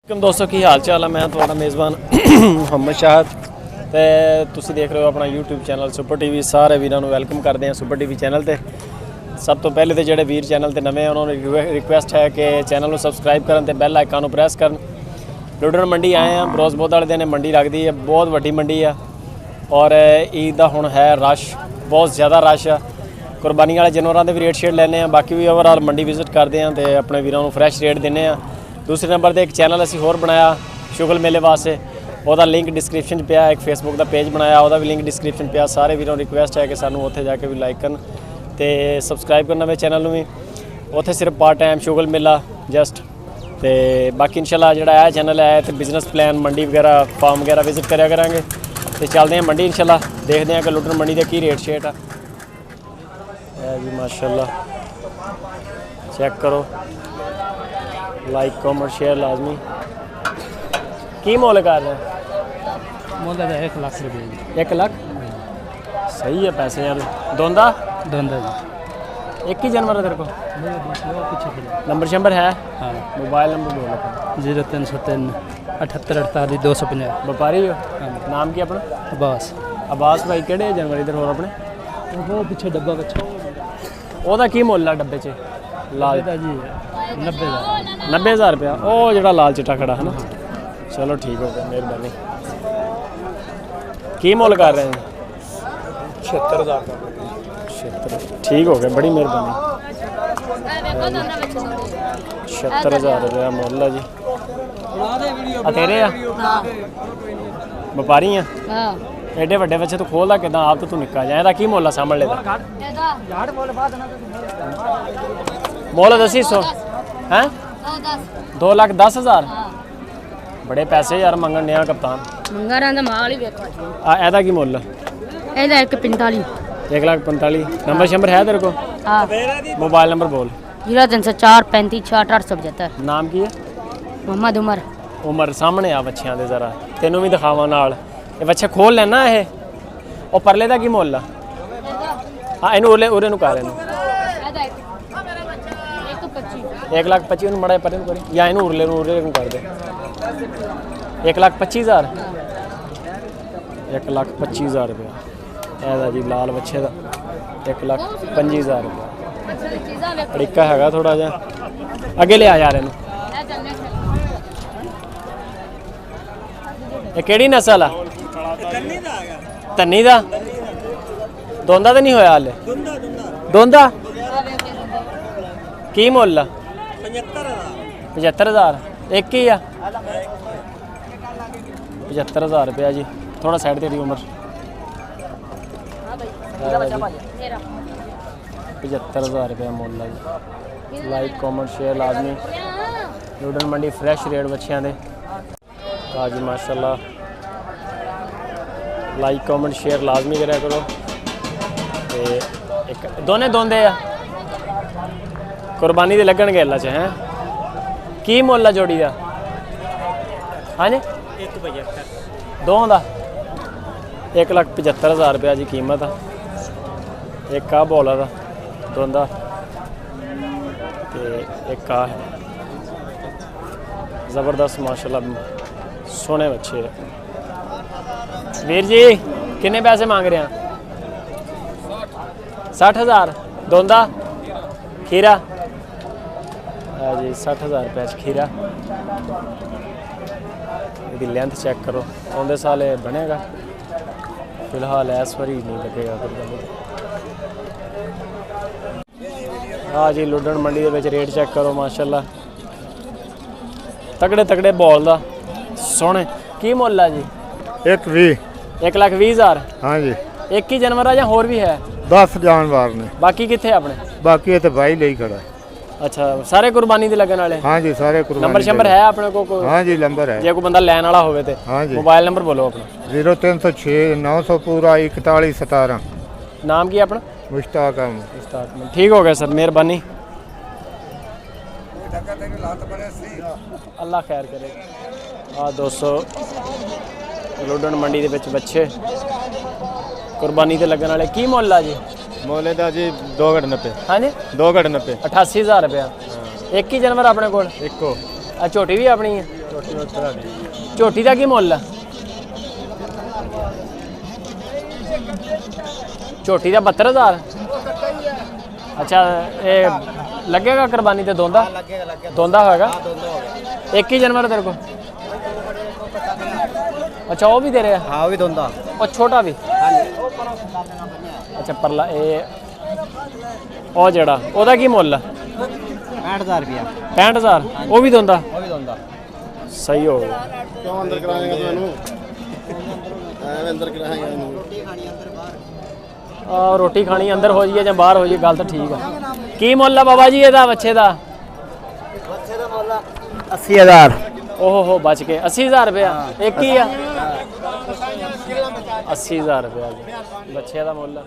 दोस्तों की हाल चाल है। मैं थोड़ा मेज़बान मोहम्मद शाहद ते तुसी देख रहे हो अपना यूट्यूब चैनल सुपर टीवी। सारे वीरों को वेलकम करते हैं सुपर टीवी चैनल ते। सब तो पहले तो जोड़े वीर चैनल ते नवे उन्होंने रिक्वेस्ट है कि चैनल को सबसक्राइब करन ते बैल आइकन को प्रेस करन। लुडन मंडी आए हैं, बरोज बहुत वाले दिन मंडी लगती है, बहुत वड्डी मंडी है और ईद का हुण है रश, बहुत ज़्यादा रश है। कुर्बानी वाले जानवरों के भी रेट शेट लेने, बाकी भी ओवरऑल मंडी विजिट करते हैं तो अपने वीरों को फ्रैश रेट देने। दूसरे नंबर पर एक चैनल असी होर बनाया शुगल मेले वास्ते, वह लिंक डिस्क्रिप्शन पिया। एक फेसबुक का पेज बनाया, वह भी लिंक डिस्क्रिप्शन पिया। सारे वीरों रिक्वेस्ट है कि सानू उत्थे जाके भी लाइक करन ते सबसक्राइब करना मेरे चैनल में भी। उत्थे सिर्फ पार्ट टाइम शुगल मेला जस्ट तो बाकी इंशाल्लाह जिहड़ा है चैनल है तो बिजनेस प्लान मंडी वगैरह फार्म वगैरह विजिट करा करांगे तो चलते हैं मंडी इंशाल्लाह। देखते हैं कि लुडन मंडी के की रेट शेट है जी। माशाल्लाह चेक करो, लाइक कमेंट शेयर लाजमी। की मोल कर रहे हैं? मोल है 1 लाख रुपये। 1 लाख सही है पैसे यार। दोंदा दोंदा जी, एक ही जानवर है तेरे को? पीछे नंबर शंबर है? हाँ, मोबाइल नंबर बोलो। 0303 78 48 250। व्यापारी हो? नाम की अपना? बस अब्बास भाई केड़े जानवर इधर हो अपने? वो पीछे डब्बा बच्चा ओदा की मुल है डब्बे च? लाल जी 90,000। 90,000 रुपया। वो जो लाल चिट्टा खड़ा है ना, चलो ठीक हो गया, मेहरबानी। की मुल कर रहे हैं? 76,000। 76 ठीक हो गया, बड़ी मेहरबानी। 76,000 रुपया मुल है जी। तेरे आ व्यापारी हैं? एडे वड्डे बच्चे तू खोलदा किदां? आप तो तू निक्का जा। ਇਹਦਾ ਕੀ ਮੁੱਲ ਆ ਸਾਂਭਣ ਲੈਦਾ? ਮੁੱਲ दसी 100 हैं? 2,10,000। बड़े पैसे यार मंगण ने कप्तान। मंगारां दा माल ही वेखो। ਇਹਦਾ ਕੀ ਮੁੱਲ? ਇਹਦਾ 145। 1,45,000। नंबर शंबर है तेरे को? हां। मोबाइल नंबर बोल। 0304 35 66 875। नाम की है? मोहम्मद उमर। उमर सामने आ बच्चियां दे जरा तेनों भी दिखावा नाल। ये बच्चे खोल लेना है। और परले का की मुल? हाँ इनू उरे उरे कर इनू 1,25,000 मड़ा पर करी या इनू उरले उरे कर दे। 1,25,000। 1,25,000 रुपया ऐसा जी लाल बच्चे का। 1,25,000 रुपया तरीका है थोड़ा जहा। अगे ले आ यार इनू। ये केड़ी नस्ल है? धन्नी दा दोंदा तो नहीं होया हाले? दोंदा की मुल? 75,000। एक ही आ 75,000 रुपया जी। थोड़ा साइड तेरी उम्र 75,000 रुपया मुल है जी। लाइक कमेंट शेयर लाजमी। लुडन मंडी फ्रैश रेट बच्चियां दे। हाँ जी माशाल्लाह, लाइक कमेंट शेयर लाजमी करा करो। ते एक दोने दोंदे आ कुर्बानी दे लगन गए अल्लाह च हैं। की मुल है जोड़ी का? हाँ जी 1,75,000 दो का। 1,75,000 रुपया जी कीमत है। एक आ बोला था दोंदा ते एक आ है ज़बरदस्त माशाल्लाह सोने बच्चे। वीर जी किन्ने पैसे मांग रहे हैं? 60,000 दोंदा खीरा जी। 60,000 रुपये खीरा। यदि लेंथ चेक करो आउंदे साल बनेगा, फिलहाल इस बारी नहीं लगेगा। हाँ जी लुडन मंडी के रेट चेक करो माशाल्लाह, तगड़े तगड़े बॉल का सोने। की मुल है जी? 1,20,000। हाँ जी। एक ही जानवर है या होर भी है? 10 जानवर ने। बाकी कितने अपने? बाकी ये तो भाई ले खड़ा है। अच्छा सारे कुर्बानी दे लगन वाले? हाँ जी सारे कुर्बानी। नंबर शंबर है अपने को? हाँ जी नंबर है। जे कोई बंदा लैन वाला होवे ते? हाँ जी। मोबाइल नंबर बोलो अपना। 0306 900 पूरा 4117। नाम की अपना? मुश्ताक अहमद। ठीक हो गया सर, मेहरबानी। अल्लाह खैर करे। हाँ दोस्तों लुडन मंडी के बच्चे कुर्बानी से लगन वाले की मुल है जी? मोले दा जी 2,90। हाँ जी 2,90। 88,000 रुपया। एक ही जानवर अपने को? इको झोटी भी अपनी है? ਝੋਟੀ ਦਾ ਕੀ ਮੁੱਲ ਆ? ਝੋਟੀ ਦਾ 72000। ਅੱਛਾ ਇਹ ਲੱਗੇਗਾ ਕੁਰਬਾਨੀ ਤੇ ਦੋਂਦਾ? ਦੋਂਦਾ ਹੋਏਗਾ। ਇੱਕ ਹੀ ਜਾਨਵਰ ਤੇਰੇ ਕੋਲ? ਅੱਛਾ ਉਹ ਵੀ ਦੇ ਰਿਹਾ? हाँ वो भी दोंदा। ਉਹ ਛੋਟਾ ਵੀ? ਅੱਛਾ ਪਰਲਾ ਇਹ ਉਹ ਜਿਹੜਾ ਉਹਦਾ ਕੀ ਮੁੱਲ ਆ? 65000 रुपया। 65000 ਉਹ ਵੀ ਦੋਂਦਾ? वो भी दोंदा। ਸਹੀ ਹੋ ਗਿਆ। ਕਿਉਂ ਅੰਦਰ ਕਰਾਏਗਾ ਤੂੰ ਇਹਨੂੰ ਐਵੇਂ ਅੰਦਰ ਕਰਾਏਗਾ ਇਹਨੂੰ ਰੋਟੀ ਖਾਣੀ ਅੰਦਰ ਹੋ ਜਾਈਏ ਜਾਂ ਬਾਹਰ ਹੋ ਜਾਈਏ ਗੱਲ ਤਾਂ ਠੀਕ ਆ। ਕੀ ਮੁੱਲ ਆ ਬਾਬਾ ਜੀ ਇਹਦਾ ਬੱਚੇ ਦਾ? 80000। ਓਹ ਹੋ ਬਚ ਕੇ 80000 ਰੁਪਇਆ ਇੱਕ ਹੀ ਆ। 80000 ਰੁਪਇਆ ਜੀ ਬੱਚੇ ਦਾ ਮੁੱਲ।